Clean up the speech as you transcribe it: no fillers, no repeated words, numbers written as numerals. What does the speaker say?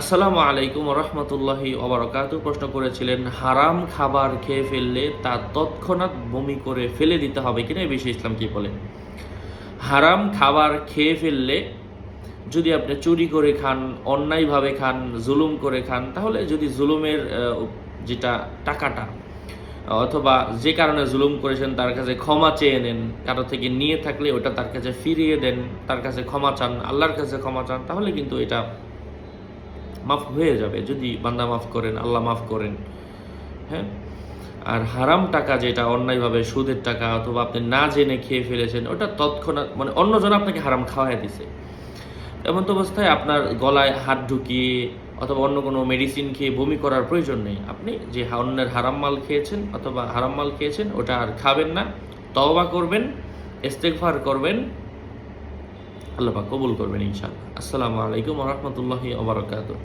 আসসালামু আলাইকুম রহমতুল্লাহি ওবারাকাতু। প্রশ্ন করেছিলেন হারাম খাবার খেয়ে ফেললে তা তৎক্ষণাৎ বমি করে ফেলে দিতে হবে কিনা, এই বিষয়ে ইসলাম কি বলে। হারাম খাবার খেয়ে ফেললে যদি আপনি চুরি করে খান, অন্যায়ভাবে খান, জুলুম করে খান, তাহলে যদি জুলুমের যেটা টাকাটা অথবা যে কারণে জুলুম করেছেন তার কাছে ক্ষমা চেয়ে নেন, কারো থেকে নিয়ে থাকলে ওটা তার কাছে ফিরিয়ে দেন, তার কাছে ক্ষমা চান, আল্লাহর কাছে ক্ষমা চান, তাহলে কিন্তু এটা মাফ হয়ে যাবে যদি বান্দা মাফ করেন, আল্লাহ মাফ করেন। হ্যাঁ, আর হারাম টাকা যেটা অন্যায়ভাবে সুদের টাকা অথবা আপনি না জেনে খেয়ে ফেলেছেন, ওটা তৎক্ষণাৎ মানে অন্যজন আপনাকে হারাম খাওয়াই দিছে, এমন তো অবস্থায় আপনার গলায় হাত ঢুকিয়ে অথবা অন্য কোনো মেডিসিন খেয়ে বমি করার প্রয়োজন নেই। আপনি যে অন্যের হারাম মাল খেয়েছেন অথবা হারাম মাল খেয়েছেন ওটা আর খাবেন না, তওবা করবেন, ইস্তেগফার করবেন, আল্লাহ পাক কবুল করবেন ইনশাআল্লাহ। আসসালামু আলাইকুম ওয়া রাহমাতুল্লাহি ওয়া বারাকাতুহু।